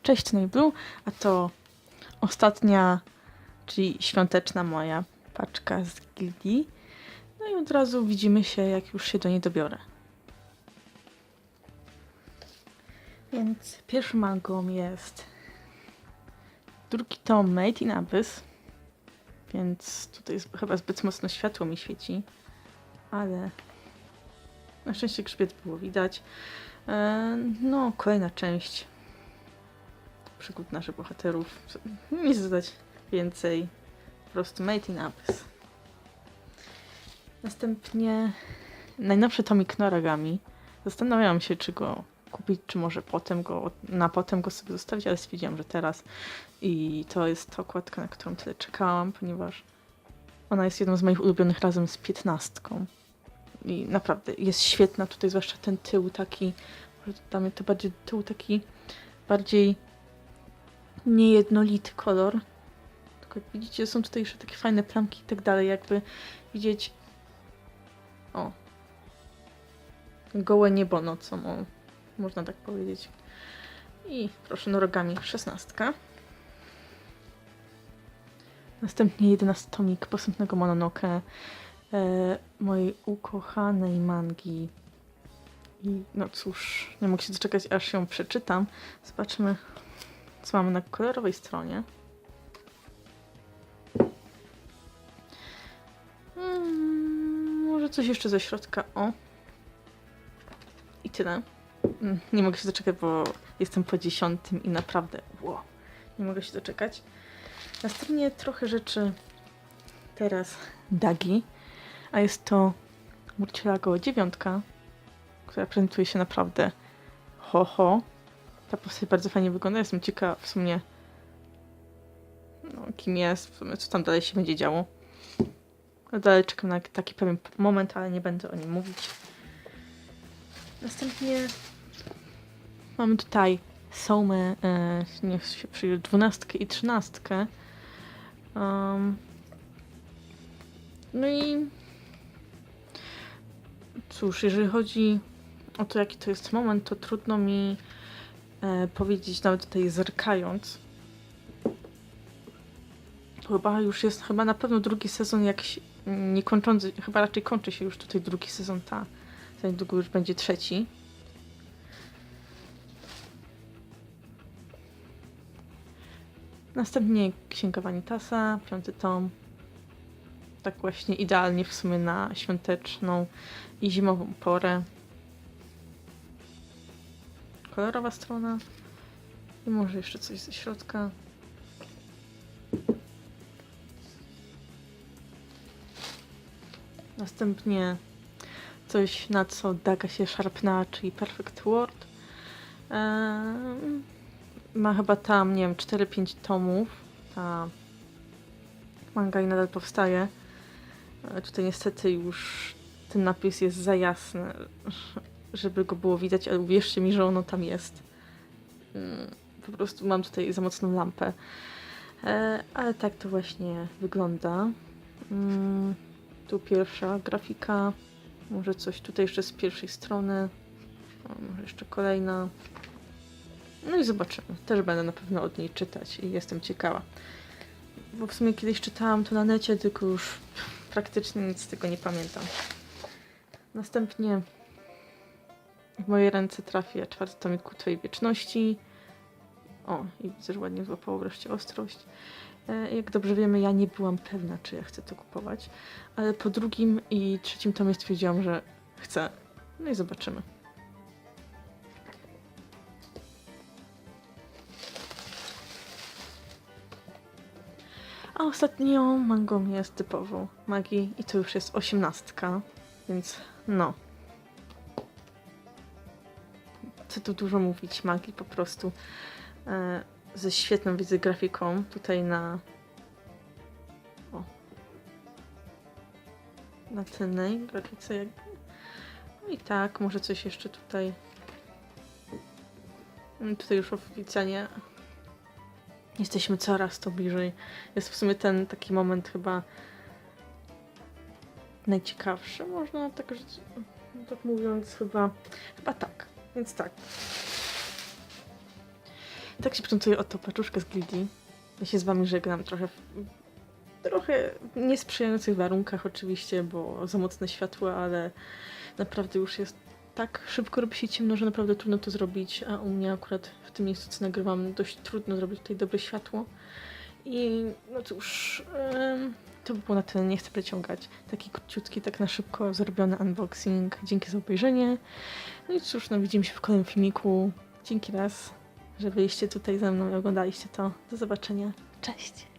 Cześć Blue, a to ostatnia, czyli świąteczna moja paczka z gildii. No i od razu widzimy się, jak już się do niej dobiorę. Więc pierwszym mangą jest drugi tom Made in Abyss, więc tutaj jest chyba zbyt mocno światło mi świeci, ale na szczęście grzbiet było widać. No, kolejna część przygód naszych bohaterów. Nic dodać więcej. Po prostu Made in Abyss. Następnie najnowszy tomik Noragami. Zastanawiałam się, czy go kupić, czy może potem go sobie zostawić, ale stwierdziłam, że teraz. I to jest ta okładka, na którą tyle czekałam, ponieważ ona jest jedną z moich ulubionych razem z 15. I naprawdę jest świetna. Tutaj zwłaszcza ten tył taki, może damy to bardziej tył taki bardziej niejednolity kolor. Tylko jak widzicie, są tutaj jeszcze takie fajne plamki i tak dalej, jakby widzieć gołe niebo nocą, można tak powiedzieć. I proszę, Noragami 16. Następnie 11 tomik posępnego Mononoke, mojej ukochanej mangi. I no cóż, nie mogę się doczekać, aż ją przeczytam. Zobaczmy, co mamy na kolorowej stronie. Może coś jeszcze ze środka. I tyle. Nie mogę się doczekać, bo jestem po 10 i naprawdę nie mogę się doczekać. Następnie trochę rzeczy teraz Dagi, a jest to Murcielago 9, która prezentuje się naprawdę Ta postać bardzo fajnie wygląda. Jestem ciekawa w sumie kim jest, w sumie co tam dalej się będzie działo. Dalej czekam na taki pewien moment, ale nie będę o nim mówić. Następnie mamy tutaj Soumę, niech się przyjdzie 12 i 13. No i cóż, jeżeli chodzi o to, jaki to jest moment, to trudno mi powiedzieć, nawet tutaj zerkając. Chyba na pewno drugi sezon niekończący, chyba raczej kończy się już tutaj drugi sezon, za niedługo już będzie trzeci. Następnie Księga Vanitasa, 5. tom. Tak właśnie idealnie w sumie na świąteczną i zimową porę. Kolorowa strona. I może jeszcze coś ze środka. Następnie coś, na co Daga się szarpnęła, czyli Perfect World. Ma chyba tam, nie wiem, 4-5 tomów. Ta manga i nadal powstaje. Tutaj niestety już ten napis jest za jasny, żeby go było widać, ale uwierzcie mi, że ono tam jest. Po prostu mam tutaj za mocną lampę. Ale tak to właśnie wygląda. Tu pierwsza grafika. Może coś tutaj jeszcze z pierwszej strony. Może jeszcze kolejna. No i zobaczymy. Też będę na pewno od niej czytać i jestem ciekawa. Bo w sumie kiedyś czytałam to na necie, tylko już praktycznie nic z tego nie pamiętam. Następnie w moje ręce trafia 4. tomik Ku Twojej Wieczności. I widzę, że ładnie złapało wreszcie ostrość. Jak dobrze wiemy, ja nie byłam pewna, czy ja chcę to kupować, ale po 2. i 3. tomie stwierdziłam, że chcę. No i zobaczymy. A ostatnią mangą jest typowo Magi i to już jest 18, więc no. Co tu dużo mówić, Magi po prostu ze świetną, widzę, grafiką tutaj na tylnej grafice jakby. No i tak, może coś jeszcze tutaj. Tutaj już oficjalnie jesteśmy coraz to bliżej. Jest w sumie ten taki moment chyba najciekawszy, można tak mówiąc, chyba tak. Więc tak. Tak się przętuję oto paczuszkę z gildii. Ja się z wami żegnam trochę w niesprzyjających warunkach oczywiście, bo za mocne światło, ale naprawdę już jest tak szybko robi się ciemno, że naprawdę trudno to zrobić, a u mnie akurat w tym miejscu, co nagrywam, dość trudno zrobić tutaj dobre światło. I no cóż, to by było na tyle, nie chcę przeciągać. Taki króciutki, tak na szybko zrobiony unboxing. Dzięki za obejrzenie. No i cóż, no widzimy się w kolejnym filmiku. Dzięki raz, że byliście tutaj ze mną i oglądaliście to. Do zobaczenia. Cześć!